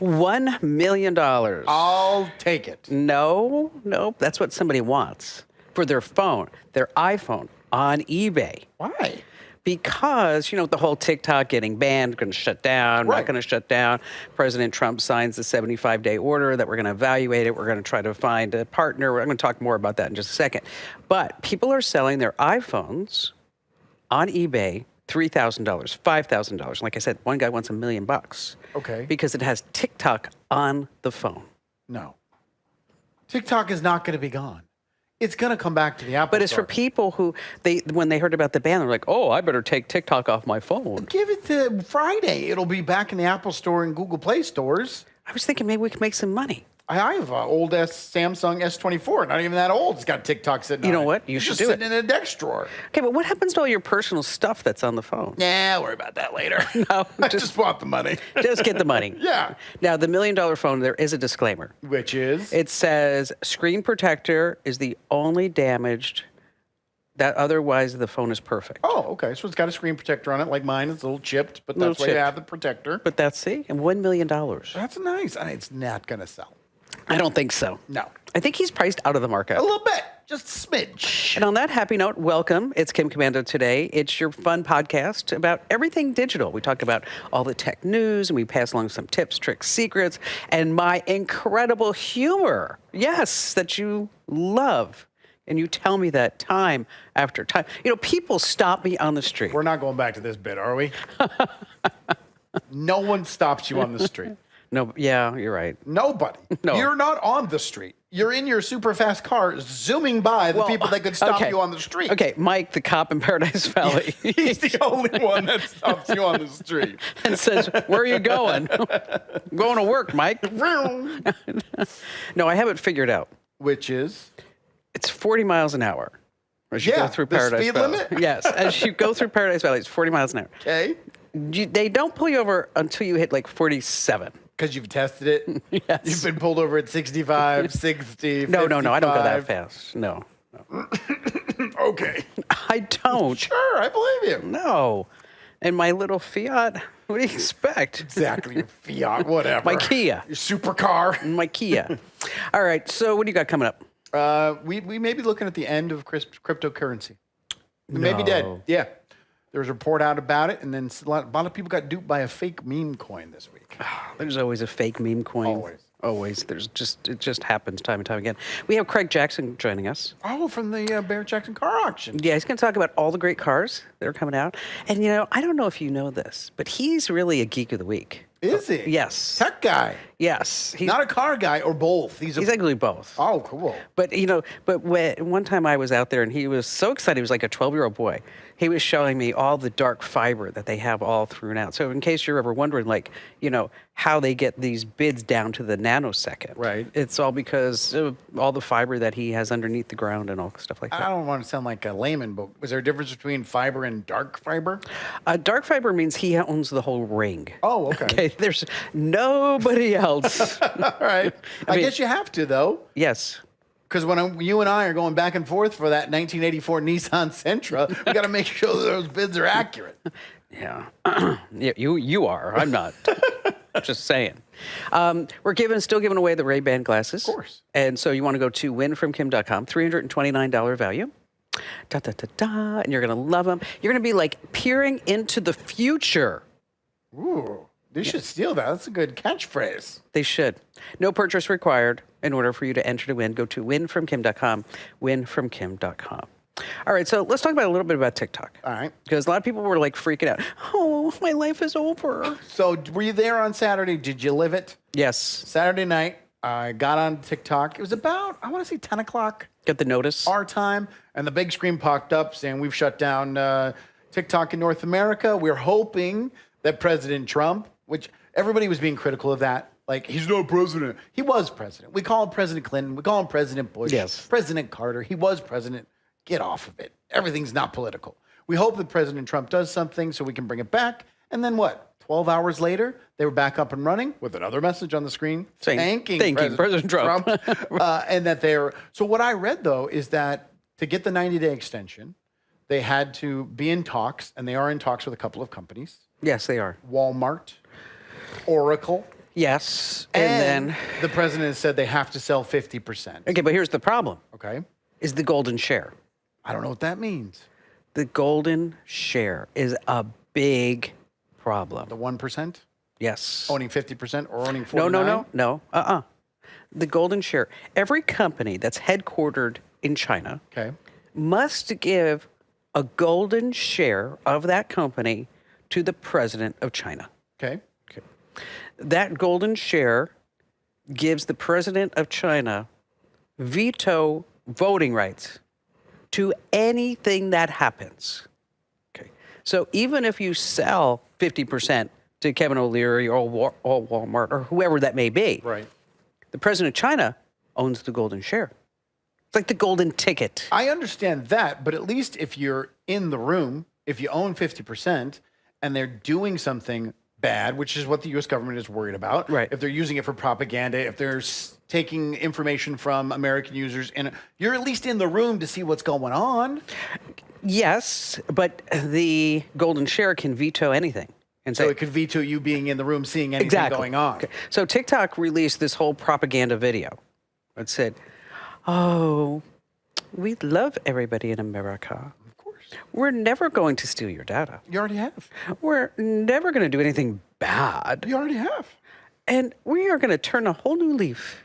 $1 million. I'll take it. No, that's what somebody wants for their phone, their iPhone on eBay. Why? Because, the whole TikTok getting banned, going to shut down, Right. not going to shut down. President Trump signs the 75-day order that we're going to evaluate it. We're going to try to find a partner. I'm going to talk more about that in just a second. But people are selling their iPhones on eBay, $3,000, $5,000. Like I said, one guy wants $1 million. Okay. Because it has TikTok on the phone. No. TikTok is not going to be gone. It's going to come back to the Apple But it's Store. for people who, when they heard about the ban, they're like, oh, I better take TikTok off my phone. Give it to Friday. It'll be back in the Apple Store and Google Play stores. I was thinking maybe we could make some money. I have an old Samsung S24, not even that old. It's got TikTok sitting on it. You know what? You should just do it. sitting in a desk drawer. Okay, but what happens to all your personal stuff that's on the phone? Nah, worry about that later. No, I just want the money. Just get the money. Yeah. Now, the $1 million phone, there is a disclaimer. Which is? It says screen protector is the only damaged, that otherwise the phone is perfect. Oh, okay. So it's got a screen protector on it, like mine. It's a little chipped, but that's why you have the protector. But that's, and $1 million. That's nice. And it's not going to sell. I don't think so. No. I think he's priced out of the market. A little bit. Just a smidge. And on that happy note, welcome. It's Kim Commando today. It's your fun podcast about everything digital. We talk about all the tech news, and we pass along some tips, tricks, secrets, and my incredible humor. Yes, that you love. And you tell me that time after time. People stop me on the street. We're not going back to this bit, are we? No one stops you on the street. No, yeah, you're right. Nobody. No. You're not on the street. You're in your super fast car zooming by the people that could stop you on the street. Okay, Mike, the cop in Paradise Valley. He's the only one that stops you on the street. And says, where are you going? I'm going to work, Mike. No, I have it figured out. Which is? It's 40 miles an hour. As you go through Paradise speed Valley. limit? Yes, as you go through Paradise Valley, it's 40 miles an hour. Okay. They don't pull you over until you hit like 47. Because you've tested it? Yes. You've been pulled over at 65, 60, No, 55. I don't go that fast. No. Okay. I don't. Sure, I believe you. No. And my little Fiat, what do you expect? Exactly. Your Fiat, whatever. My Kia. Your supercar. My Kia. All right, so what do you got coming up? We may be looking at the end of cryptocurrency. We may be dead. Yeah. There was a report out about it, and then a lot of people got duped by a fake meme coin this week. There's always a fake meme coin. Always. It just happens time and time again. We have Craig Jackson joining us. Oh, from the Barrett-Jackson car auction. Yeah, he's going to talk about all the great cars that are coming out. And, I don't know if you know this, but he's really a geek of the week. Is he? Yes. Tech guy. Yes. He's not a car guy or both. He's actually both. Oh, cool. But, one time I was out there and he was so excited. He was like a 12-year-old boy. He was showing me all the dark fiber that they have all thrown out. So in case you're ever wondering, how they get these bids down to the nanosecond. Right. It's all because of all the fiber that he has underneath the ground and all stuff like that. I don't want to sound like a layman, but was there a difference between fiber and dark fiber? Dark fiber means he owns the whole ring. Oh, okay. There's nobody else. All right. I guess you have to, though. Yes. Because when you and I are going back and forth for that 1984 Nissan Sentra, we got to make sure that those bids are accurate. Yeah. Yeah, you are. I'm not. Just saying. We're still giving away the Ray-Ban glasses. Of course. And so you want to go to winfromkim.com, $329 value. And you're going to love them. You're going to be like peering into the future. Ooh. They should steal that. That's a good catchphrase. They should. No purchase required. In order for you to enter to win, go to winfromkim.com, winfromkim.com. All right, so let's talk about a little bit about TikTok. All right. Because a lot of people were like freaking out. Oh, my life is over. So were you there on Saturday? Did you live it? Yes. Saturday night, I got on TikTok. It was about, I want to say 10 o'clock. Get the notice. Our time. And the big screen popped up saying we've shut down TikTok in North America. We're hoping that President Trump, which everybody was being critical of that. Like, he's no president. He was president. We call him President Clinton. We call him President Bush. Yes. President Carter. He was president. Get off of it. Everything's not political. We hope that President Trump does something so we can bring it back. And then what? 12 hours later, they were back up and running with another message on the screen thanking President Trump. And that they're... So what I read, though, is that to get the 90-day extension, they had to be in talks, and they are in talks with a couple of companies. Yes, they are. Walmart, Oracle. Yes. And then, the president has said they have to sell 50%. okay, but here's the problem, Okay. is the golden share. I don't know what that means. The golden share is a big problem. The 1% Yes. owning 50% or owning 49%? No. The golden share. Every company that's headquartered in China Okay. must give a golden share of that company to the president of China. Okay. That golden share gives the president of China veto voting rights to anything that happens. Okay. So even if you sell 50% to Kevin O'Leary or Walmart or whoever that may be, Right. the president of China owns the golden share. It's like the golden ticket. I understand that, but at least if you're in the room, if you own 50% and they're doing something bad, which is what the U.S. government is worried about. Right. If they're using it for propaganda, if they're taking information from American users, and you're at least in the room to see what's going on. Yes, but the golden share can veto anything. And So say, it could veto you being in the room seeing anything exactly. going on. Okay. So TikTok released this whole propaganda video. It said, "Oh, we love everybody in America. Of course. We're never going to steal your data. You already have. We're never going to do anything bad. You already have. And we are going to turn a whole new leaf."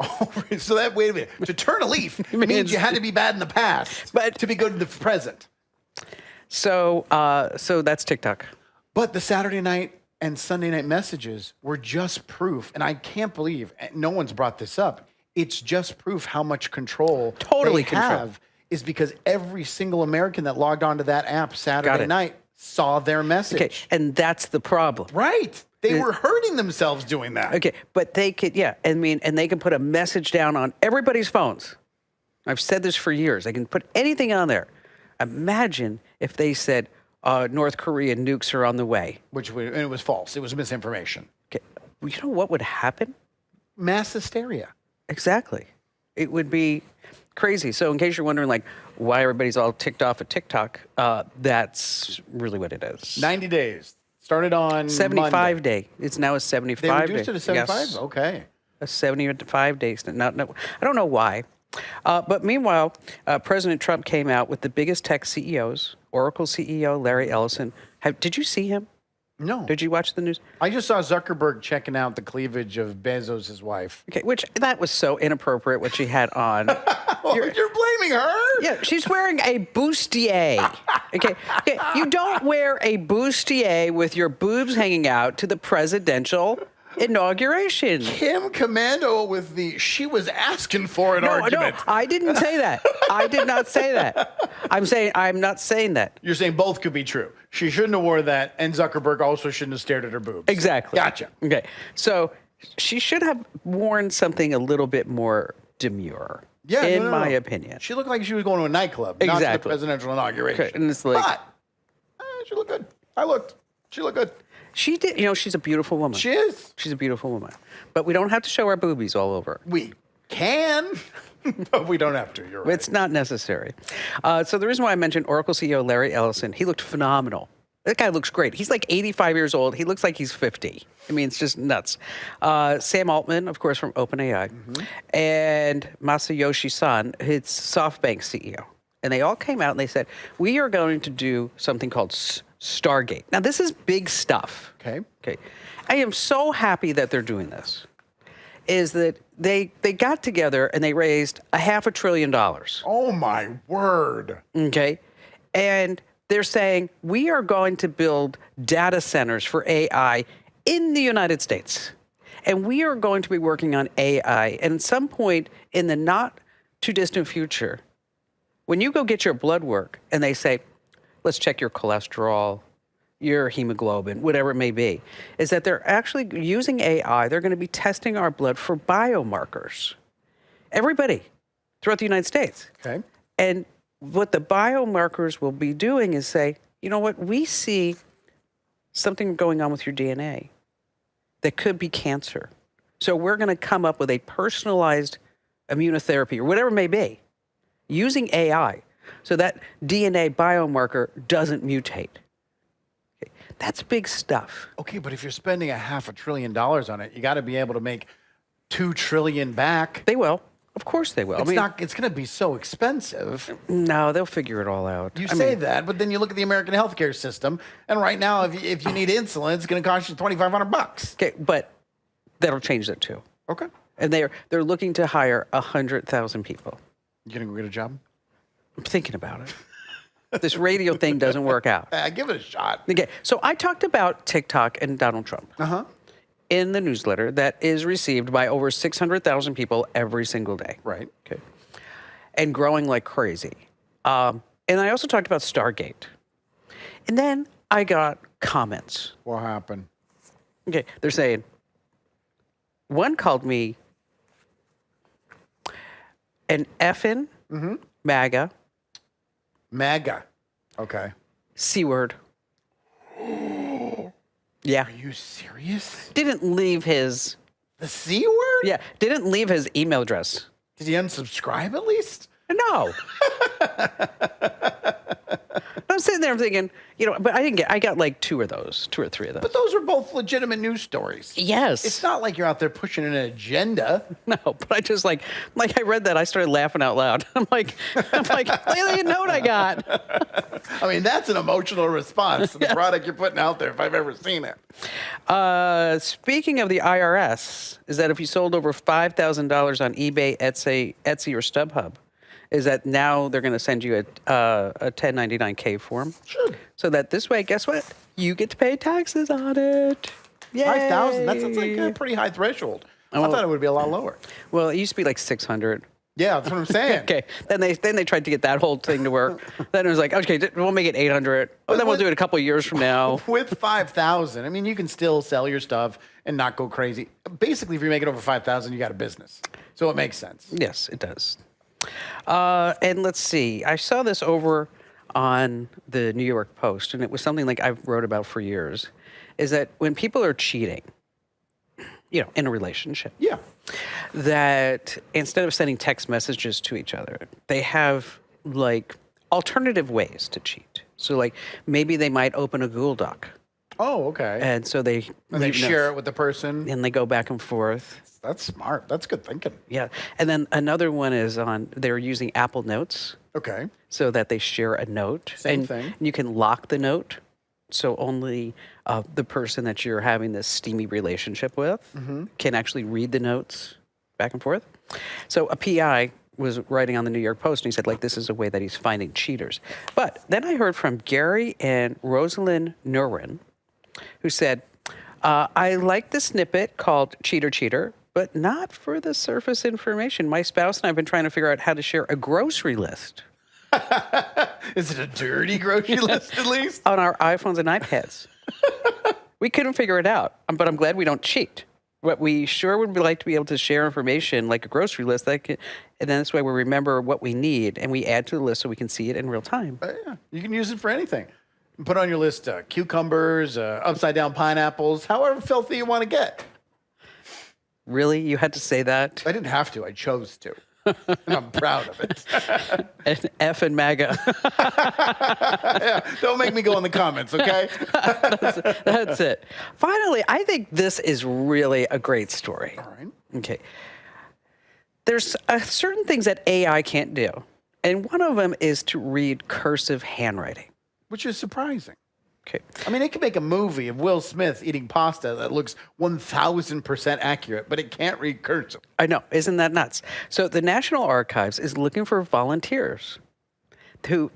Oh, so that, wait a minute. To turn a leaf means you had to be bad in the past, But- to be good in the present. So that's TikTok. But the Saturday night and Sunday night messages were just proof, and I can't believe no one's brought this up. It's just proof how much control Totally they control. have is because every single American that logged onto that app Saturday it. night saw their message. Okay, and that's the problem. Right. They were hurting themselves doing that. Okay, but they could, yeah, and they can put a message down on everybody's phones. I've said this for years. They can put anything on there. Imagine if they said, North Korean nukes are on the way. And it was false. It was misinformation. Okay, well, you know what would happen? Mass hysteria. Exactly. It would be crazy. So in case you're wondering, like, why everybody's all ticked off at TikTok, that's really what it is. 90 days. Started on 75 Monday. day. It's now a 75 They day. reduced it to 75? Yes. Okay. A 75 days. No, I don't know why. But meanwhile, President Trump came out with the biggest tech CEOs, Oracle CEO Larry Ellison. Did you see him? No. Did you watch the news? I just saw Zuckerberg checking out the cleavage of Bezos' wife. Okay, which that was so inappropriate what she had on. You're blaming her? Yeah, she's wearing a bustier. Okay, you don't wear a bustier with your boobs hanging out to the presidential inauguration. Kim Commando with the "she was asking for it" argument. No, I didn't say that. I did not say that. I'm not saying that. You're saying both could be true. She shouldn't have worn that, and Zuckerberg also shouldn't have stared at her boobs. Exactly. Gotcha. Okay, so she should have worn something a little bit more demure. Yeah, in no. my opinion. She looked like she was going to a nightclub, not to the Exactly. presidential inauguration. Okay, and it's like- But she looked good. I looked. She looked good. She did. You know, she's a beautiful woman. She is. She's a beautiful woman. But we don't have to show our boobies all over. We can, but we don't have to. You're right. It's not necessary. So the reason why I mentioned Oracle CEO Larry Ellison, he looked phenomenal. That guy looks great. He's like 85 years old. He looks like he's 50. I mean, it's just nuts. Sam Altman, of course, from OpenAI, and Masayoshi Son, his SoftBank CEO. And they all came out and they said, we are going to do something called Stargate. Now, this is big stuff. Okay. Okay. I am so happy that they're doing this. Is that they got together and they raised $500 billion. Oh my word. Okay. And they're saying we are going to build data centers for AI in the United States. And we are going to be working on AI. And at some point in the not too distant future, when you go get your blood work and they say, let's check your cholesterol, your hemoglobin, whatever it may be, is that they're actually using AI. They're going to be testing our blood for biomarkers. Everybody throughout the United States. Okay. And what the biomarkers will be doing is say, you know what, we see something going on with your DNA that could be cancer. So we're going to come up with a personalized immunotherapy or whatever it may be using AI so that DNA biomarker doesn't mutate. Okay. That's big stuff. Okay, but if you're spending $500 billion on it, you got to be able to make $2 trillion back. They will. Of course they will. It's not. It's going to be so expensive. No, they'll figure it all out. You say that, but then you look at the American healthcare system, and right now, if you need insulin, it's going to cost you $2,500. Okay, but that'll change that too. Okay. And they're looking to hire 100,000 people. You going to go get a job? I'm thinking about it. This radio thing doesn't work out. Give it a shot. Okay, so I talked about TikTok and Donald Trump in the newsletter that is received by over 600,000 people every single day. Right. Okay. And growing like crazy. And I also talked about Stargate. And then I got comments. What happened? Okay, they're saying, one called me an effing MAGA. MAGA. Okay. C word. Yeah. Are you serious? Didn't leave his. The C word? Yeah. Didn't leave his email address. Did he unsubscribe at least? No. I'm sitting there thinking, but I got like two or three of those. But those are both legitimate news stories. Yes. It's not like you're out there pushing an agenda. No, but I just like I read that, I started laughing out loud. I'm like, look at the note I got. I mean, that's an emotional response to the product you're putting out there if I've ever seen it. Speaking of the IRS, is that if you sold over $5,000 on eBay, Etsy, or StubHub, is that now they're going to send you a 1099-K form? Sure. So that this way, guess what? You get to pay taxes on it. Yay. 5,000? That sounds like a pretty high threshold. I thought it would be a lot lower. Well, it used to be like 600. Yeah, that's what I'm saying. Okay. Then they tried to get that whole thing to work. Then it was like, okay, we'll make it 800. But then we'll do it a couple of years from now. With 5,000, I mean, you can still sell your stuff and not go crazy. Basically, if you make it over 5,000, you got a business. So it makes sense. Yes, it does. And let's see. I saw this over on the New York Post, and it was something like I've wrote about for years, is that when people are cheating, in a relationship, that instead of sending text messages to each other, they have like alternative ways to cheat. So like maybe they might open a Google Doc. Oh, okay. And so they share it with the person. And they go back and forth. That's smart. That's good thinking. Yeah. And then another one is they're using Apple Notes. Okay. So that they share a note. Same thing. You can lock the note. So only the person that you're having this steamy relationship with can actually read the notes back and forth. So a PI was writing on the New York Post, and he said, this is a way that he's finding cheaters. But then I heard from Gary and Rosalind Nurin, who said, I like the snippet called Cheater Cheater, but not for the surface information. My spouse and I have been trying to figure out how to share a grocery list. Is it a dirty grocery list at least? On our iPhones and iPads. We couldn't figure it out, but I'm glad we don't cheat. What we sure would like to be able to share information like a grocery list, and then this way we remember what we need and we add to the list so we can see it in real time. Yeah, you can use it for anything. Put on your list cucumbers, upside down pineapples, however filthy you want to get. Really? You had to say that? I didn't have to. I chose to. And I'm proud of it. An F and MAGA. Yeah, don't make me go in the comments, okay? That's it. Finally, I think this is really a great story. All right. Okay. There's certain things that AI can't do, and one of them is to read cursive handwriting. Which is surprising. Okay. I mean, it can make a movie of Will Smith eating pasta that looks 1,000% accurate, but it can't read cursive. I know. Isn't that nuts? So the National Archives is looking for volunteers,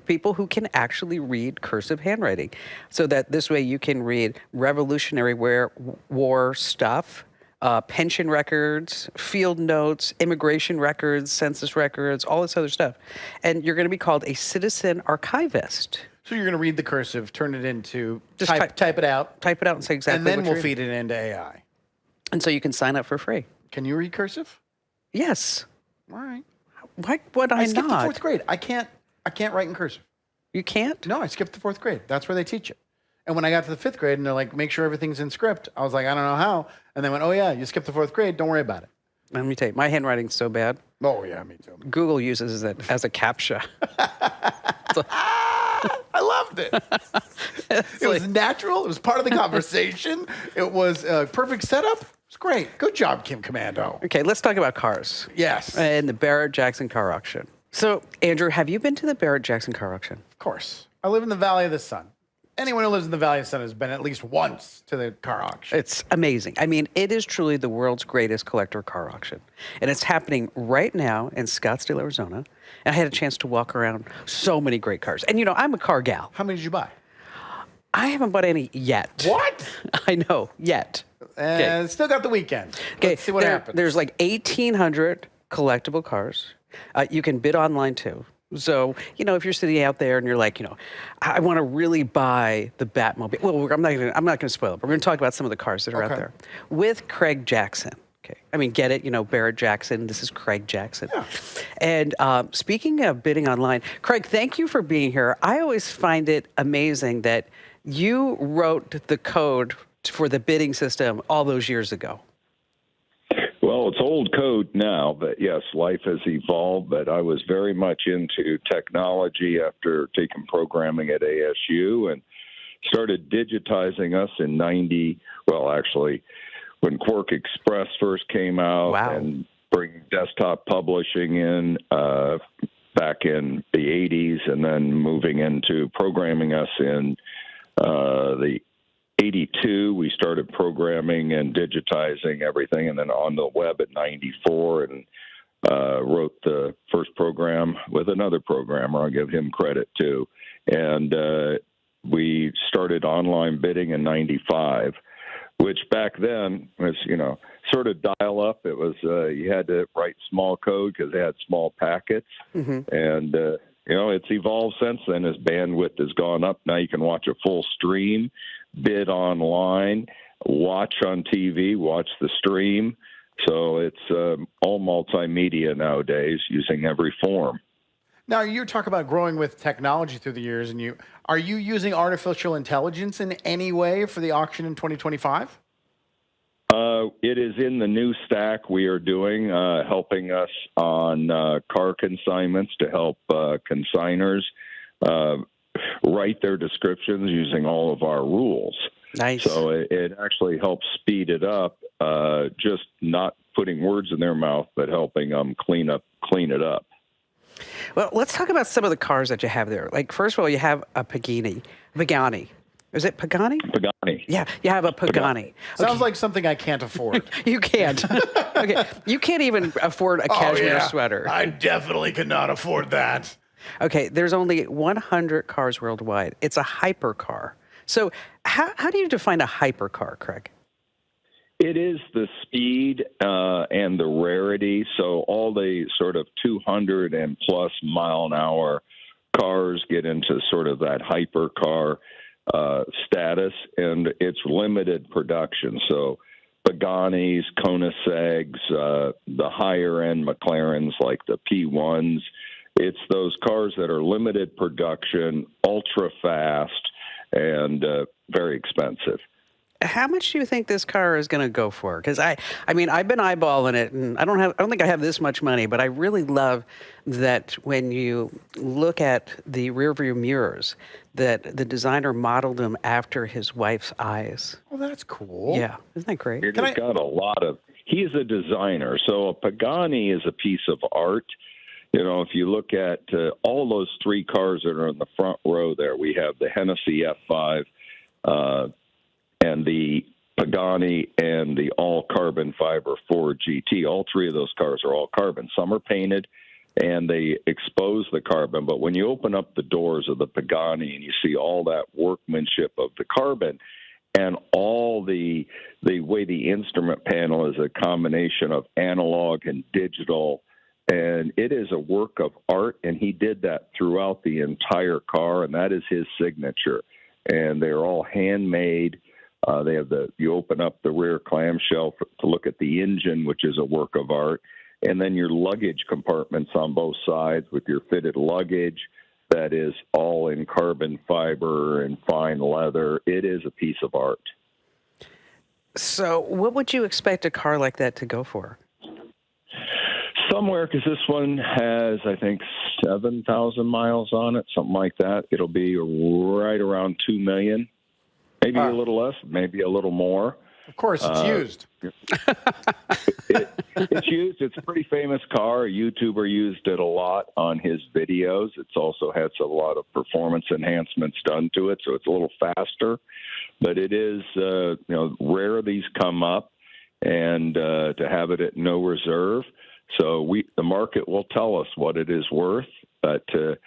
people who can actually read cursive handwriting, so that this way you can read Revolutionary War stuff, pension records, field notes, immigration records, census records, all this other stuff. And you're going to be called a citizen archivist. So you're going to read the cursive, turn it into, Just type it out. Type it out and say exactly and then what we'll you're feed it into AI. And so you can sign up for free. Can you read cursive? Yes. All right. Why would I skipped not? the fourth grade. I can't write in cursive. You can't? No, I skipped the fourth grade. That's where they teach it. And when I got to the fifth grade and they're like, make sure everything's in script, I was like, I don't know how. And they went, oh yeah, you skipped the fourth grade. Don't worry about it. Let me tell you, my handwriting's so bad. Oh yeah, me too. Google uses it as a CAPTCHA. I loved it. It was natural. It was part of the conversation. It was a perfect setup. It was great. Good job, Kim Commando. Okay, let's talk about cars. Yes. And the Barrett-Jackson car auction. So, Andrew, have you been to the Barrett-Jackson car auction? Of course. I live in the Valley of the Sun. Anyone who lives in the Valley of the Sun has been at least once to the car auction. It's amazing. I mean, it is truly the world's greatest collector car auction. And it's happening right now in Scottsdale, Arizona. And I had a chance to walk around so many great cars. And, you know, I'm a car gal. How many did you buy? I haven't bought any yet. What? I know, yet. And still got the weekend. Okay, Let's see what happens. There's like 1,800 collectible cars. You can bid online too. So, you know, if you're sitting out there and you're like, you know, I want to really buy the Batmobile. Well, I'm not going to spoil it, but we're going to talk about some of the cars that are out there with Craig Jackson. Okay. I mean, get it, you know, Barrett-Jackson. This is Craig Jackson. Yeah. And speaking of bidding online, Craig, thank you for being here. I always find it amazing that you wrote the code for the bidding system all those years ago. Well, it's old code now, but yes, life has evolved. But I was very much into technology after taking programming at ASU and started digitizing us in 90. Well, actually, when Quark Express first came out and bring desktop publishing in back in the 80s, and then moving into programming us in the 82, we started programming and digitizing everything, and then on the web at 94, and wrote the first program with another programmer. I'll give him credit too. And we started online bidding in 95, which back then was, you know, sort of dial up. It was, you had to write small code because they had small packets. Mm-hmm. And, you know, it's evolved since then as bandwidth has gone up. Now you can watch a full stream, bid online, watch on TV, watch the stream. So it's all multimedia nowadays, using every form. Now, you talk about growing with technology through the years, and are you using artificial intelligence in any way for the auction in 2025? It is in the new stack we are doing, helping us on car consignments to help consigners write their descriptions using all of our rules. Nice. So it actually helps speed it up, just not putting words in their mouth, but helping them clean it up. Well, let's talk about some of the cars that you have there. Like, first of all, you have a Pagani. Is it Pagani? Pagani. Yeah, you have a Pagani. Sounds like something I can't afford. You can't. Okay, you can't even afford a cashmere sweater. I definitely could not afford that. Okay, there's only 100 cars worldwide. It's a hypercar. So how do you define a hypercar, Craig? It is the speed and the rarity. So all the sort of 200 and plus mile an hour cars get into sort of that hypercar status, and it's limited production. So Paganis, Koenigsegg's, the higher end McLarens like the P1s, it's those cars that are limited production, ultra fast, and very expensive. How much do you think this car is going to go for? Because I mean, I've been eyeballing it, and I don't think I have this much money, but I really love that when you look at the rearview mirrors, that the designer modeled them after his wife's eyes. Well, that's cool. Yeah, isn't that great? He's got a lot of. He's a designer, so a Pagani is a piece of art. You know, if you look at all those three cars that are in the front row there, we have the Hennessy F5. And the Pagani and the all-carbon fiber Ford GT. All three of those cars are all carbon. Some are painted, and they expose the carbon. But when you open up the doors of the Pagani and you see all that workmanship of the carbon and all the way the instrument panel is a combination of analog and digital, and it is a work of art, and he did that throughout the entire car, and that is his signature. And they're all handmade. They have you open up the rear clamshell to look at the engine, which is a work of art, and then your luggage compartments on both sides with your fitted luggage that is all in carbon fiber and fine leather. It is a piece of art. So what would you expect a car like that to go for? Somewhere, because this one has, I think, 7,000 miles on it, something like that. It'll be right around 2 million, maybe a little less, maybe a little more. Of course, it's used. It's used. It's a pretty famous car. A YouTuber used it a lot on his videos. It's also had a lot of performance enhancements done to it, so it's a little faster. But it is, rare these come up, and to have it at no reserve. So the market will tell us what it is worth. But, the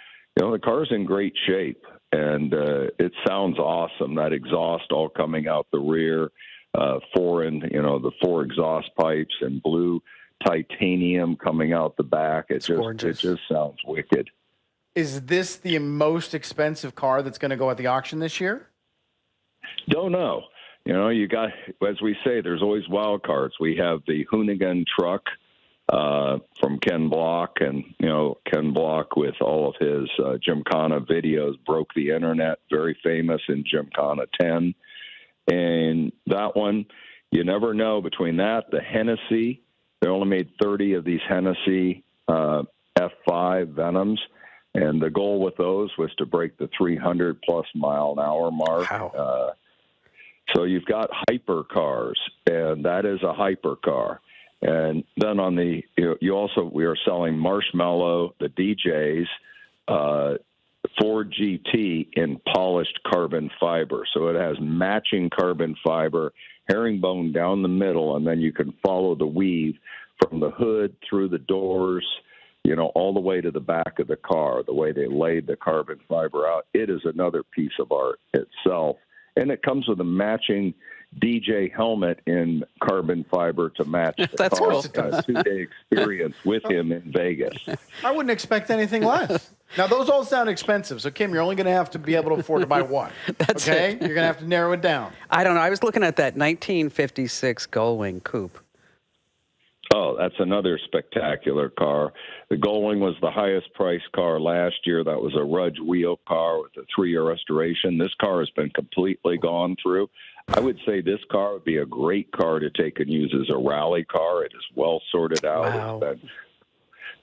car's in great shape, and it sounds awesome. That exhaust all coming out the rear. The 4 exhaust pipes and blue titanium coming out the back. It just sounds wicked. Is this the most expensive car that's going to go at the auction this year? Don't know. You got, as we say, there's always wild cards. We have the Hoonigan truck from Ken Block, and Ken Block with all of his Gymkhana videos broke the internet. Very famous in Gymkhana 10. And that one, you never know. Between that, the Hennessy, they only made 30 of these Hennessy F5 Venoms, and the goal with those was to break the 300-plus mile-an-hour mark. Wow. So you've got hypercars, and that is a hypercar. And then on the, we are selling Marshmallow, the DJs, Ford GT in polished carbon fiber. So it has matching carbon fiber, herringbone down the middle, and then you can follow the weave from the hood through the doors, all the way to the back of the car, the way they laid the carbon fiber out. It is another piece of art itself. And it comes with a matching DJ helmet in carbon fiber to match the That's car. cool. A 2-day experience with him in Vegas. I wouldn't expect anything less. Now, those all sound expensive. So, Kim, you're only going to have to be able to afford to buy one. That's okay? it. You're going to have to narrow it down. I don't know. I was looking at that 1956 Gullwing coupe. Oh, that's another spectacular car. The Gullwing was the highest priced car last year. That was a Rudge wheel car with a 3-year restoration. This car has been completely gone through. I would say this car would be a great car to take and use as a rally car. It is well sorted out. Wow. It's been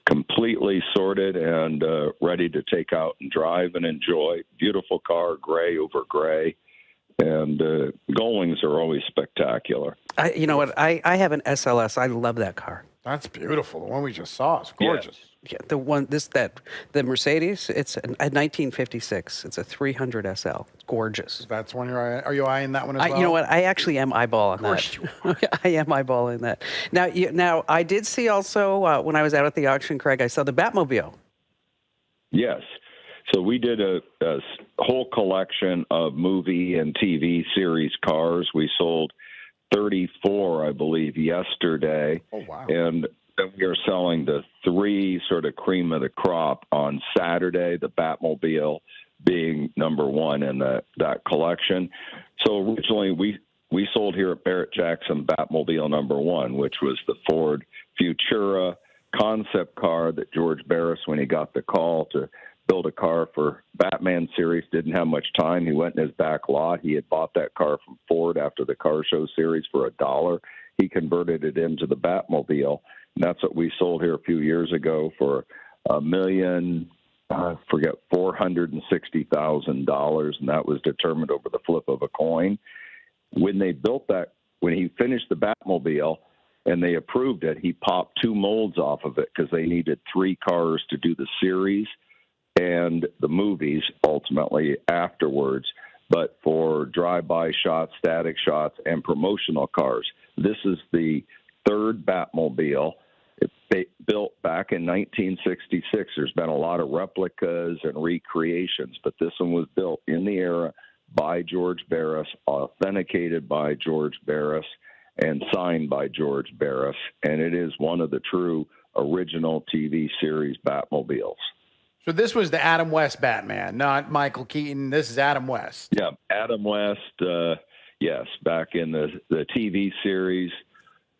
completely sorted and ready to take out and drive and enjoy. Beautiful car, gray over gray. And Gullwings are always spectacular. You know what? I have an SLS. I love that car. That's beautiful. The one we just saw is gorgeous. Yeah, the Mercedes. It's a 1956. It's a 300 SL. It's gorgeous. That's one are you eyeing that one as well? You know what? I actually am eyeballing that. Of course you are. I am eyeballing that. Now I did see also when I was out at the auction, Craig, I saw the Batmobile. Yes. So we did a whole collection of movie and TV series cars. We sold 34, I believe, yesterday. Oh, wow. And then we are selling the 3 sort of cream of the crop on Saturday, the Batmobile being number 1 in that collection. So originally we sold here at Barrett-Jackson Batmobile number 1, which was the Ford Futura concept car that George Barris, when he got the call to build a car for Batman series, didn't have much time. He went in his back lot. He had bought that car from Ford after the car show series for $1. He converted it into the Batmobile. And that's what we sold here a few years ago for $460,000. And that was determined over the flip of a coin. When they built that, when he finished the Batmobile and they approved it, he popped 2 molds off of it because they needed 3 cars to do the series and the movies ultimately afterwards, but for drive-by shots, static shots, and promotional cars. This is the 3rd Batmobile. It built back in 1966. There's been a lot of replicas and recreations, but this one was built in the era by George Barris, authenticated by George Barris, and signed by George Barris, and it is one of the true original TV series Batmobiles. So this was the Adam West Batman, not Michael Keaton. This is Adam West. Yeah, Adam West, yes, back in the TV series,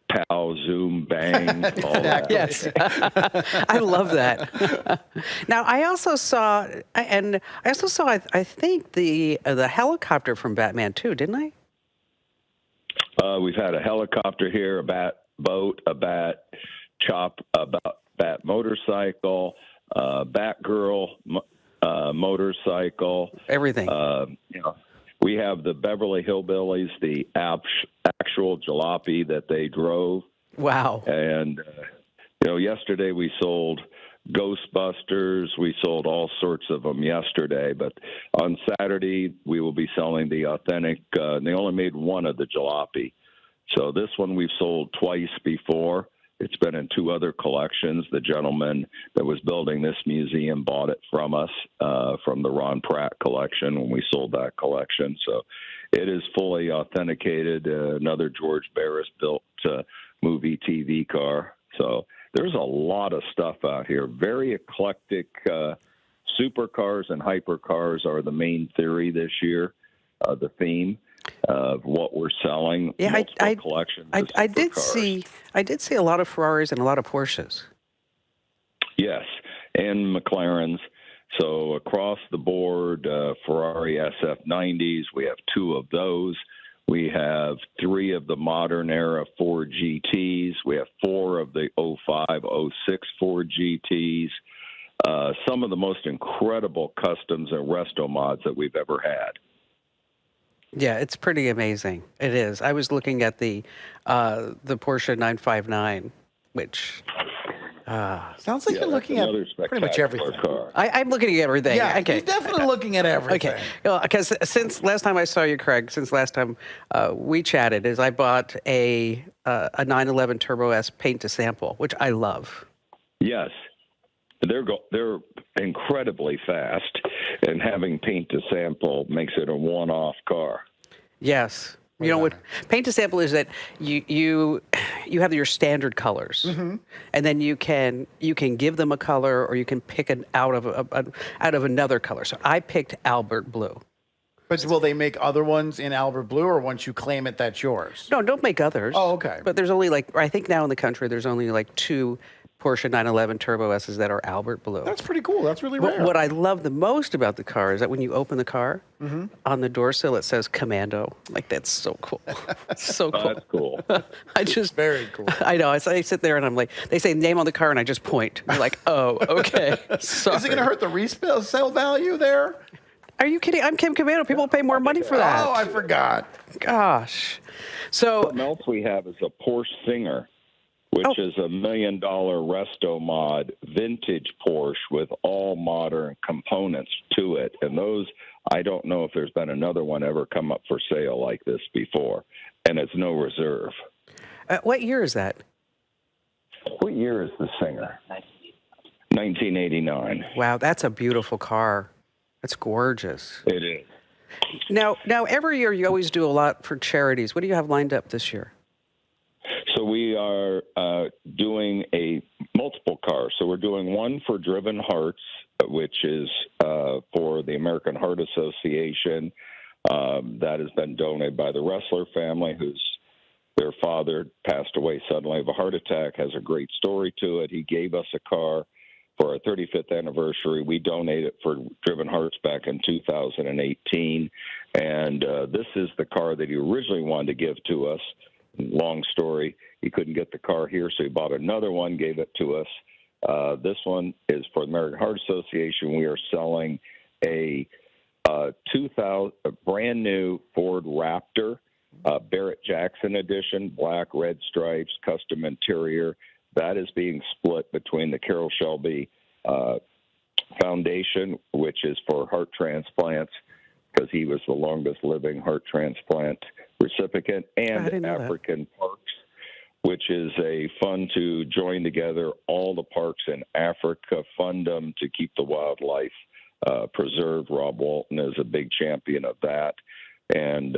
Pow, Zoom, Bang, all that. Yes, I love that. Now I also saw, I think the helicopter from Batman too, didn't I? We've had a helicopter here, a bat boat, a bat chop, a bat motorcycle. Batgirl motorcycle. Everything. We have the Beverly Hillbillies, the actual jalopy that they drove. Wow. And, yesterday we sold Ghostbusters. We sold all sorts of them yesterday. But on Saturday, we will be selling the authentic. They only made one of the jalopy. So this one we've sold twice before. It's been in 2 other collections. The gentleman that was building this museum bought it from us, from the Ron Pratt collection when we sold that collection. So it is fully authenticated. Another George Barris built movie TV car. So there's a lot of stuff out here. Very eclectic. Supercars and hypercars are the main theory this year, the theme of what we're selling. Yeah, collections. I did see a lot of Ferraris and a lot of Porsches. Yes, and McLarens. So across the board, Ferrari SF90s, we have 2 of those. We have 3 of the modern era Ford GTs. We have 4 of the 05, 06 Ford GTs. Some of the most incredible customs and resto mods that we've ever had. Yeah, it's pretty amazing. It is. I was looking at the Porsche 959, which sounds like you're looking at pretty much everything. Car. I'm looking at everything. Yeah, okay. you're definitely looking at everything. Okay, because since last time I saw you, Craig, since last time we chatted, is I bought a 911 Turbo S paint to sample, which I love. Yes. They're incredibly fast, and having paint to sample makes it a one-off car. Yes. You know what paint to sample is that you have your standard colors, and then you can give them a color, or you can pick out of another color. So I picked Albert Blue. But will they make other ones in Albert Blue, or once you claim it, that's yours? No, don't make others. Oh, okay. But there's only I think now in the country there's only 2 Porsche 911 Turbo S's that are Albert Blue. That's pretty cool. That's really rare. What I love the most about the car is that when you open the car, on the door sill it says Commando. That's so cool. So cool. That's cool. Very cool. I know. I sit there and I'm like, they say name on the car and I just point. I'm like, oh, okay. Sorry. Is it going to hurt the resale value there? Are you kidding? I'm Kim Commando. People pay more money for that. Oh, I forgot. Gosh. So what else we have is a Porsche Singer, which is $1 million resto mod, vintage Porsche with all modern components to it. And those, I don't know if there's been another one ever come up for sale like this before. And it's no reserve. What year is that? What year is the Singer? 1989. Wow, that's a beautiful car. That's gorgeous. It is. Now, every year you always do a lot for charities. What do you have lined up this year? So we are doing multiple cars. So we're doing one for Driven Hearts, which is for the American Heart Association. That has been donated by the wrestler family, their father passed away suddenly of a heart attack, has a great story to it. He gave us a car for our 35th anniversary. We donated for Driven Hearts back in 2018. And this is the car that he originally wanted to give to us. Long story, he couldn't get the car here, so he bought another one, gave it to us. This one is for the American Heart Association. We are selling a brand new Ford Raptor, Barrett-Jackson edition, black, red stripes, custom interior. That is being split between the Carroll Shelby Foundation, which is for heart transplants, because he was the longest living heart transplant recipient, and African Parks, which is a fund to join together all the parks in Africa, fund them to keep the wildlife preserved. Rob Walton is a big champion of that, and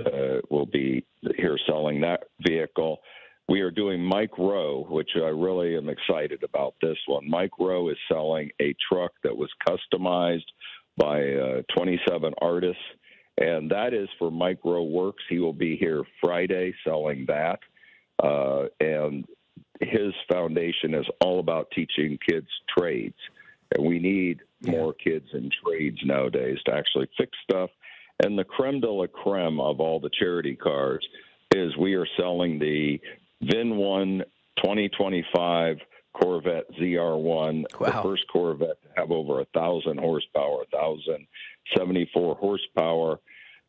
will be here selling that vehicle. We are doing Mike Rowe, which I really am excited about this one. Mike Rowe is selling a truck that was customized by 27 artists, and that is for Mike Rowe Works. He will be here Friday selling that, and his foundation is all about teaching kids trades, and we need more kids in trades nowadays to actually fix stuff. And the creme de la creme of all the charity cars is we are selling the VIN 1 2025 Corvette ZR1, the Wow. first Corvette to have over 1,000 horsepower, 1,074 horsepower,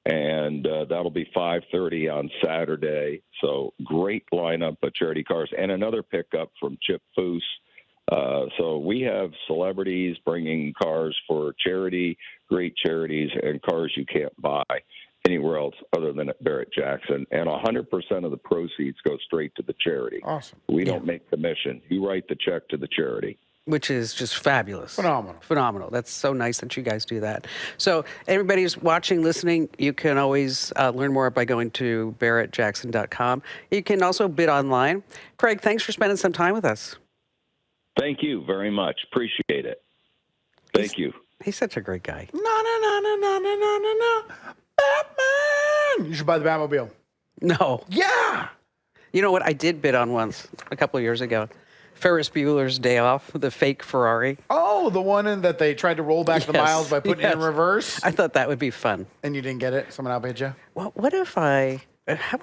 and that'll be 5:30 on Saturday. So great lineup of charity cars, and another pickup from Chip Foose. So we have celebrities bringing cars for charity, great charities, and cars you can't buy anywhere else other than at Barrett-Jackson. And 100% of the proceeds go straight to the charity. Awesome. We don't make commission. You write the check to the charity. Which is just fabulous. Phenomenal. Phenomenal. That's so nice that you guys do that. So everybody who's watching, listening, you can always learn more by going to Barrett-Jackson.com. You can also bid online. Craig, thanks for spending some time with us. Thank you very much. Appreciate it. Thank you. He's such a great guy. No. Batman! You should buy the Batmobile. No. Yeah. You know what I did bid on once, a couple of years ago? Ferris Bueller's Day Off, the fake Ferrari. Oh, the one in that they tried to roll back the Yes, miles by putting it in yes. reverse? I thought that would be fun. And you didn't get it? Someone outbid you? Well, what if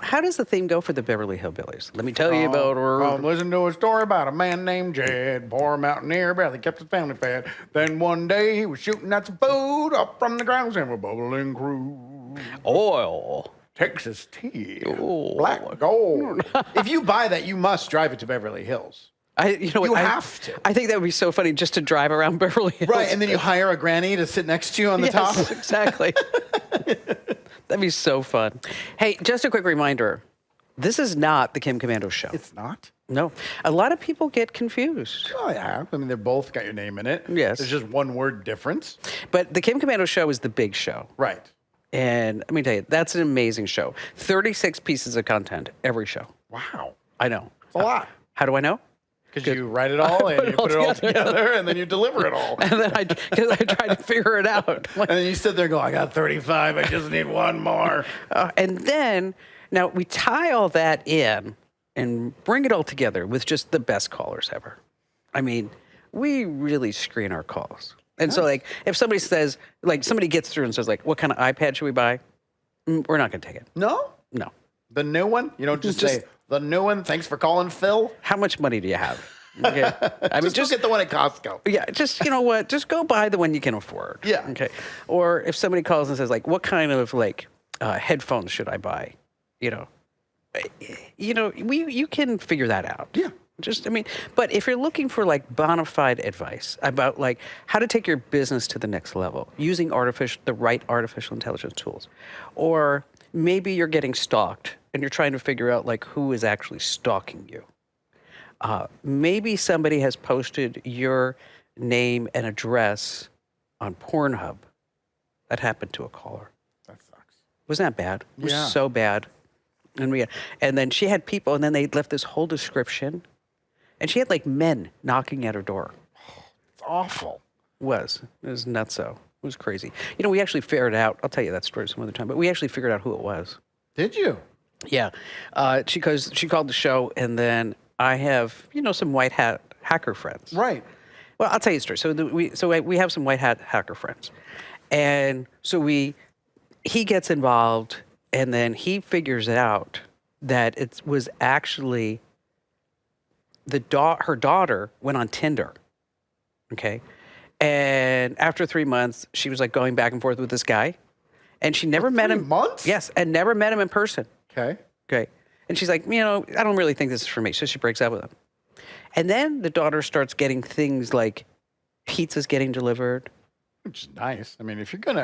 how does the theme go for the Beverly Hillbillies? Let me tell you about her. Listen to a story about a man named Jed, poor mountaineer, barely kept his family fed. Then one day he was shooting at some food up from the ground and a bubbling crude. Oil. Texas tea, Oh. black gold. If you buy that, you must drive it to Beverly Hills. You know what? You have to. I think that would be so funny just to drive around Beverly Hills. Right, and then you hire a granny to sit next to you on the top. Yes, exactly. That'd be so fun. Hey, just a quick reminder. This is not the Kim Komando Show. It's not? No. A lot of people get confused. Oh, yeah. I mean, they're both got your name in it. Yes. There's just one word difference. But the Kim Komando Show is the big show. Right. And let me tell you, that's an amazing show. 36 pieces of content every show. Wow. I know. It's a lot. How do I know? Because you write it all and you put it all together and then you deliver it all. And then because I tried to figure it out. And then you sit there and go, I got 35. I just need one more. And then, now we tie all that in and bring it all together with just the best callers ever. I mean, we really screen our calls. And so, like, if somebody says, like, somebody gets through and says, like, what kind of iPad should we buy? We're not going to take it. No? No. The new one? You don't just say, the new one, thanks for calling, Phil. How much money do you have? Okay. I mean, Just get the one at Costco. Yeah, just, you know what? Just go buy the one you can afford. Yeah. Okay. Or if somebody calls and says, like, what kind of, like, headphones should I buy? You know, you can figure that out. Yeah. Just, I mean, but if you're looking for, like, bona fide advice about, like, how to take your business to the next level using the right artificial intelligence tools, or maybe you're getting stalked and you're trying to figure out, like, who is actually stalking you. Maybe somebody has posted your name and address on Pornhub. That happened to a caller. That sucks. Wasn't that bad? It was Yeah. so bad. And then she had people, and then they left this whole description. And she had, like, men knocking at her door. It's awful. It was nutso. It was crazy. You know, we actually figured out, I'll tell you that story some other time, but we actually figured out who it was. Did you? Yeah. She called the show, and then I have, some white hat hacker friends. Right. Well, I'll tell you a story. So we have some white hat hacker friends. And so he gets involved, and then he figures out that it was actually her daughter went on Tinder. Okay. And after 3 months, she was, like, going back and forth with this guy. And she never met him. 3 months? Yes, and never met him in person. Okay. Okay. And she's like, I don't really think this is for me. So she breaks up with him. And then the daughter starts getting things like pizzas getting delivered. Which is nice. I mean, if you're going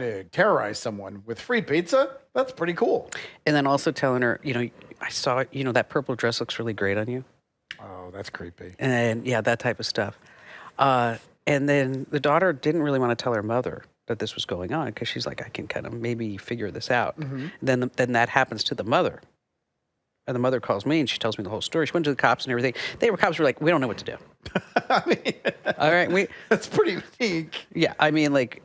to terrorize someone with free pizza, that's pretty cool. And then also telling her, I saw, that purple dress looks really great on you. Oh, that's creepy. And yeah, that type of stuff. And then the daughter didn't really want to tell her mother that this was going on because she's like, I can kind of maybe figure this out. Mm-hmm. Then that happens to the mother. And the mother calls me and she tells me the whole story. She went to the cops and everything. Cops were like, we don't know what to do. I mean, all right, that's pretty unique. Yeah, I mean, like,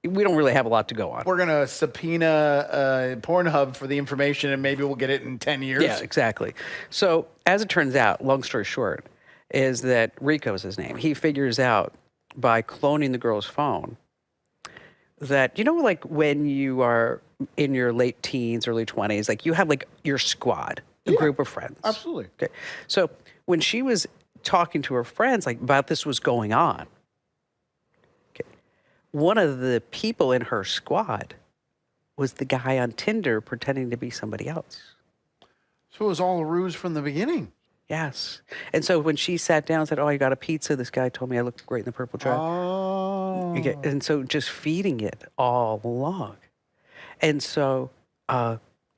we don't really have a lot to go on. We're going to subpoena Pornhub for the information and maybe we'll get it in 10 years. Yeah, exactly. So as it turns out, long story short, is that Rico is his name. He figures out by cloning the girl's phone that, like when you are in your late teens, early 20s, like you have like your squad, a group of friends. Absolutely. Okay. So when she was talking to her friends like about this was going on. Okay. One of the people in her squad was the guy on Tinder pretending to be somebody else. So it was all a ruse from the beginning. Yes. And so when she sat down and said, "Oh, I got a pizza. This guy told me I looked great in the purple dress." Oh. And so just feeding it all along. And so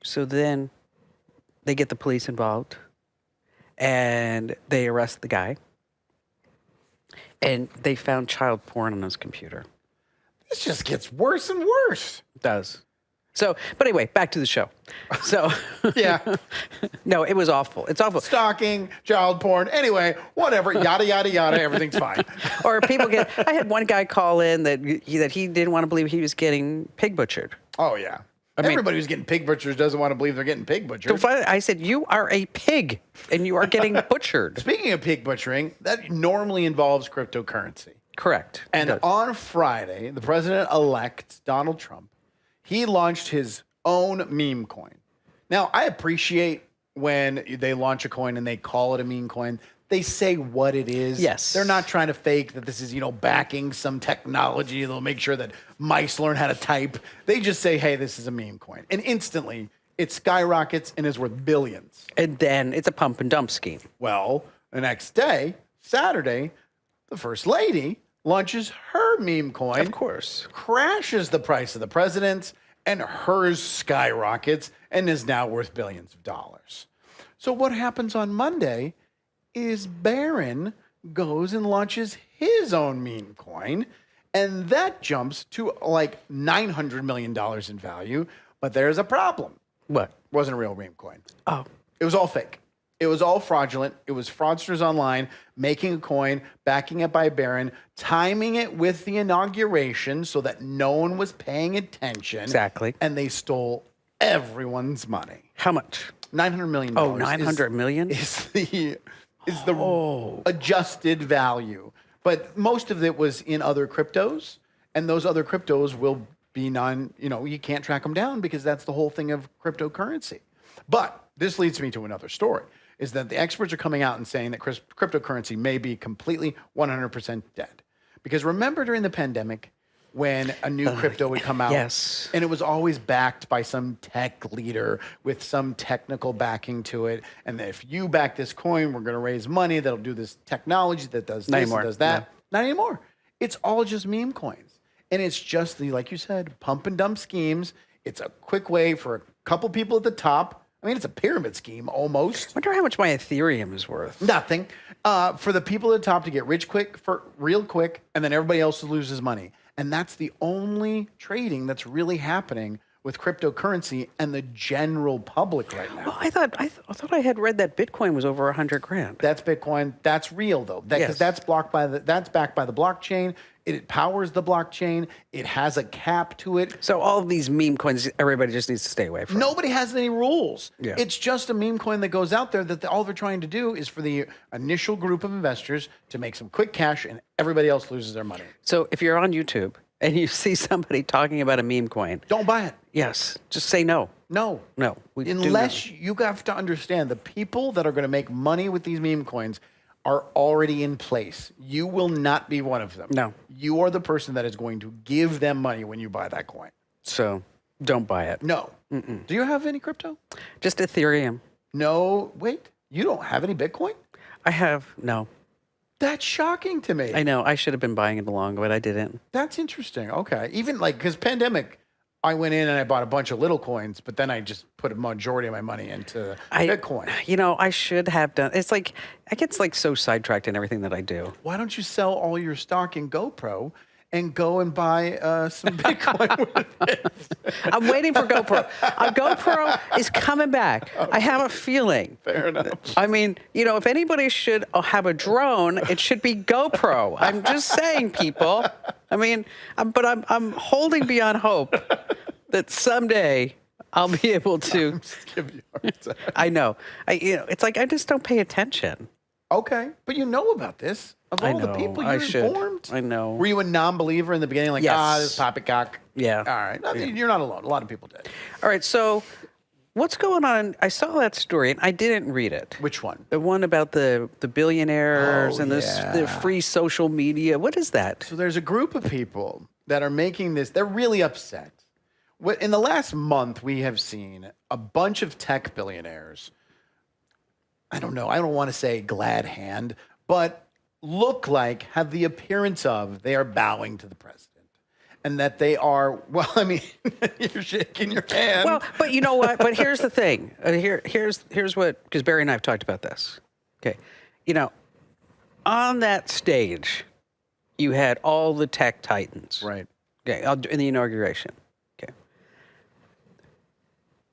so then they get the police involved and they arrest the guy. And they found child porn on his computer. This just gets worse and worse. It does. So, but anyway, back to the show. So, Yeah. no, it was awful. It's awful. Stalking, child porn. Anyway, whatever. Yada, yada, yada. Everything's fine. Or people get, I had one guy call in that he didn't want to believe he was getting pig butchered. Oh, yeah. I mean- Everybody who's getting pig butchers doesn't want to believe they're getting pig butchered. I said, you are a pig and you are getting butchered. Speaking of pig butchering, that normally involves cryptocurrency. Correct. And It does. on Friday, the president-elect, Donald Trump, he launched his own meme coin. Now, I appreciate when they launch a coin and they call it a meme coin. They say what it is. Yes. They're not trying to fake that this is, backing some technology. They'll make sure that mice learn how to type. They just say, hey, this is a meme coin. And instantly, it skyrockets and is worth billions. And then it's a pump and dump scheme. Well, the next day, Saturday, the first lady launches her meme coin. Of course. Crashes the price of the president's, and hers skyrockets and is now worth billions of dollars. So what happens on Monday is Barron goes and launches his own meme coin, and that jumps to like $900 million in value. But there's a problem. What? It wasn't a real meme coin. Oh, It was all fake. It was all fraudulent. It was fraudsters online making a coin, backing it by Barron, timing it with the inauguration so that no one was paying attention. Exactly. And they stole everyone's money. how much? $900 million. Oh, 900 million? Is the adjusted value. But most of it was in other cryptos, and those other cryptos will be you can't track them down because that's the whole thing of cryptocurrency. But this leads me to another story, is that the experts are coming out and saying that cryptocurrency may be completely 100% dead. Because remember during the pandemic when a new crypto would come out? Yes. And it was always backed by some tech leader with some technical backing to it. And if you back this coin, we're going to raise money that'll do this technology that does Not this anymore. and does that. No. Not anymore. It's all just meme coins. And it's just like you said, pump and dump schemes. It's a quick way for a couple people at the top. I mean, it's a pyramid scheme almost. Wonder how much my Ethereum is worth. Nothing. For the people at the top to get rich quick, real quick, and then everybody else loses money. And that's the only trading that's really happening with cryptocurrency and the general public right now. Well, I thought I had read that Bitcoin was over 100 grand. That's Bitcoin. That's real though, because Yes. that's that's backed by the blockchain. It powers the blockchain. It has a cap to it. So all of these meme coins, everybody just needs to stay away from. Nobody has any rules. Yeah. It's just a meme coin that goes out there that all they're trying to do is for the initial group of investors to make some quick cash, and everybody else loses their money. So if you're on YouTube and you see somebody talking about a meme coin, Don't buy it. yes, just say no. No. No. We do Unless know. you have to understand the people that are going to make money with these meme coins are already in place. You will not be one of them. No. You are the person that is going to give them money when you buy that coin. So don't buy it. No. Do you have any crypto? Just Ethereum. No. Wait. You don't have any Bitcoin? I have no. That's shocking to me. I know I should have been buying it along, but I didn't. That's interesting. Okay. Even because pandemic, I went in and I bought a bunch of little coins, but then I just put a majority of my money into Bitcoin. You know, I should have done. It's like I get like so sidetracked in everything that I do. Why don't you sell all your stock in GoPro and go and buy some Bitcoin with it? I'm waiting for GoPro. GoPro is coming back. I have a feeling. Fair enough. I mean, you know, if anybody should have a drone, it should be GoPro. I'm just saying, people. I mean, I'm holding beyond hope that someday I'll be able to. Give you a hard time. I know. It's like I just don't pay attention. Okay. But you know about this. Of I all the know, people, I you're should. informed. I know. Were you a non-believer in the beginning? Like, Yes. this poppycock? Yeah. All right. I mean, you're not alone. A lot of people did. All right, so What's going on? I saw that story and I didn't read it. Which one? The one about the billionaires Oh, and the free social media. What is that? So there's a group of people that are making this. They're really upset. In the last month, we have seen a bunch of tech billionaires. I don't know. I don't want to say glad hand, but look like, have the appearance of, they are bowing to the president. And that they are, well, I mean, you're shaking your hand. Well, but you know what? But here's the thing. Here's what, because Barry and I have talked about this. Okay. You know, on that stage, you had all the tech titans. Right. Okay. In the inauguration. Okay.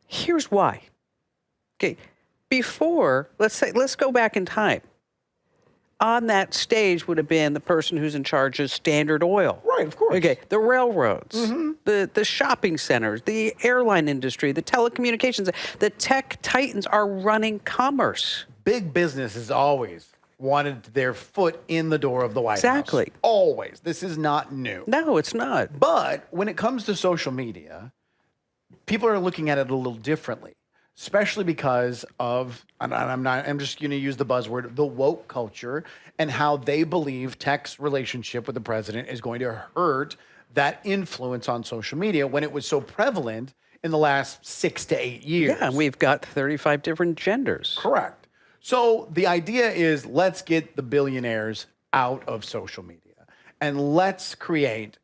Here's why. Okay. Before, let's go back in time. On that stage would have been the person who's in charge of Standard Oil. Right, of course. Okay, the railroads, the shopping centers, the airline industry, the telecommunications. The tech titans are running commerce. Big business has always wanted their foot in the door of the White House. Exactly. Always. This is not new. No, it's not. But when it comes to social media, people are looking at it a little differently. Especially because of, I'm just going to use the buzzword, the woke culture, and how they believe tech's relationship with the president is going to hurt that influence on social media when it was so prevalent in the last 6 to 8 years. Yeah, and we've got 35 different genders. Correct. So the idea is, let's get the billionaires out of social media and let's create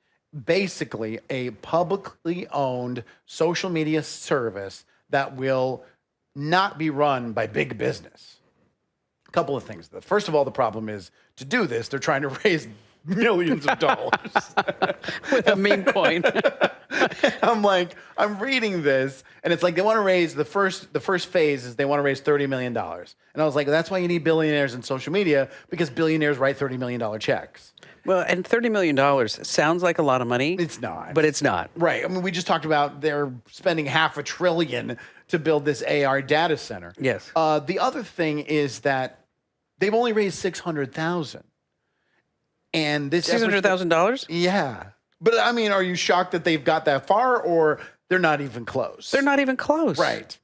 basically a publicly owned social media service that will not be run by big business. A couple of things. First of all, the problem is, to do this, they're trying to raise millions of dollars. With a meme coin. I'm reading this, and it's like they want to raise the first phase is they want to raise $30 million. And I was like, that's why you need billionaires in social media, because billionaires write $30 million checks. Well, and $30 million sounds like a lot of money. It's not. But it's not. Right. I mean, we just talked about they're spending $500 billion to build this AR data center. Yes. The other thing is that they've only raised $600,000. And this $600,000? Yeah. But I mean, are you shocked that they've got that far, or they're not even close? They're not even close. Right.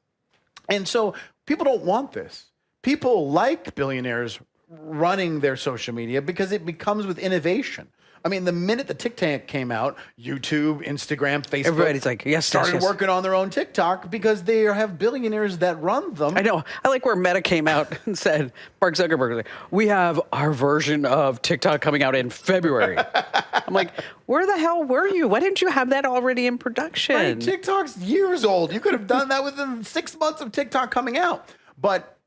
And so people don't want this. People like billionaires running their social media because it becomes with innovation. I mean, the minute the TikTok came out, YouTube, Instagram, Facebook, everybody's like, yes, started yes. working on their own TikTok because they have billionaires that run them. I know. I like where Meta came out and said, Mark Zuckerberg was like, we have our version of TikTok coming out in February. I'm like, where the hell were you? Why didn't you have that already in production? Right, TikTok's years old. You could have done that within 6 months of TikTok coming out. But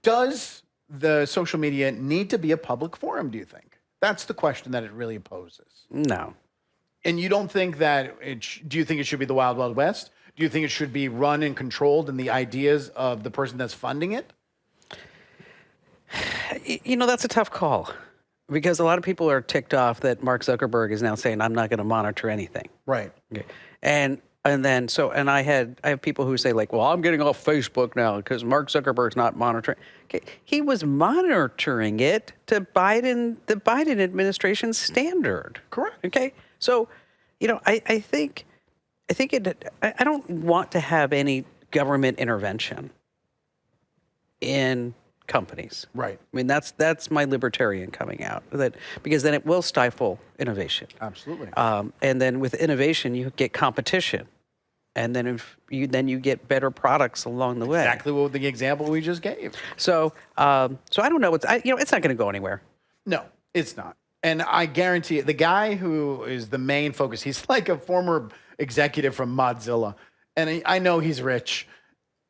does the social media need to be a public forum, do you think? That's the question that it really poses. No. And you don't think that do you think it should be the Wild Wild West? Do you think it should be run and controlled in the ideas of the person that's funding it? You know, that's a tough call because a lot of people are ticked off that Mark Zuckerberg is now saying, I'm not going to monitor anything. Right. Okay. And I have people who say like, well, I'm getting off Facebook now because Mark Zuckerberg's not monitoring. Okay. He was monitoring it to the Biden administration's standard. Correct. Okay. So, you know, I don't want to have any government intervention in companies. Right. I mean, that's my libertarian coming out, because then it will stifle innovation. Absolutely. And then with innovation, you get competition, and then you get better products along the way. Exactly what the example we just gave. So I don't know. It's not going to go anywhere. No, it's not. And I guarantee it, the guy who is the main focus, he's like a former executive from Mozilla, and I know he's rich.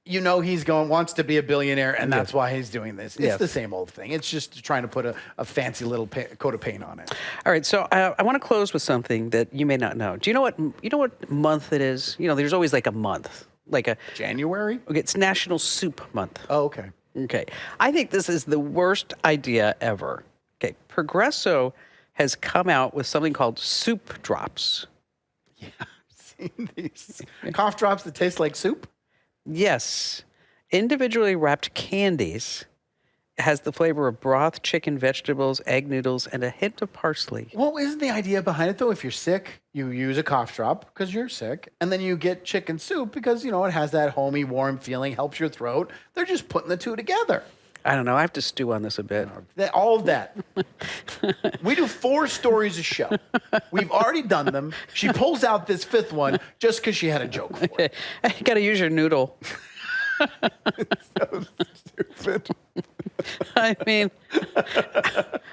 You know, wants to be a billionaire, and that's why he's doing this. It's the same old thing. It's just trying to put a fancy little coat of paint on it. All right, so I want to close with something that you may not know. Do you know what month it is? You know, there's always like a month, like a January. Okay, it's National Soup Month. Oh, okay. Okay, I think this is the worst idea ever. Okay, Progresso has come out with something called soup drops. Yeah, I've seen these cough drops that taste like soup. Yes, individually wrapped candies has the flavor of broth, chicken, vegetables, egg noodles, and a hint of parsley. Well, isn't the idea behind it, though, if you're sick, you use a cough drop because you're sick, and then you get chicken soup because, it has that homey, warm feeling, helps your throat. They're just putting the two together. I don't know. I have to stew on this a bit. All of that. We do 4 stories a show. We've already done them. She pulls out this 5th one just because she had a joke for it. You got to use your noodle. So stupid. I mean,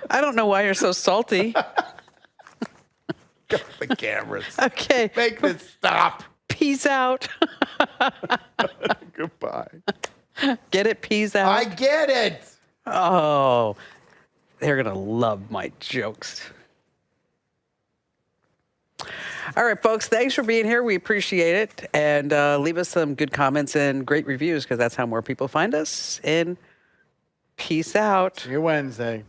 I don't know why you're so salty. Got the cameras. Okay. Make this stop. Peace out. Goodbye. Get it? Peace out. I get it. Oh, they're going to love my jokes. All right, folks, thanks for being here. We appreciate it. And leave us some good comments and great reviews because that's how more people find us. And peace out. See you Wednesday.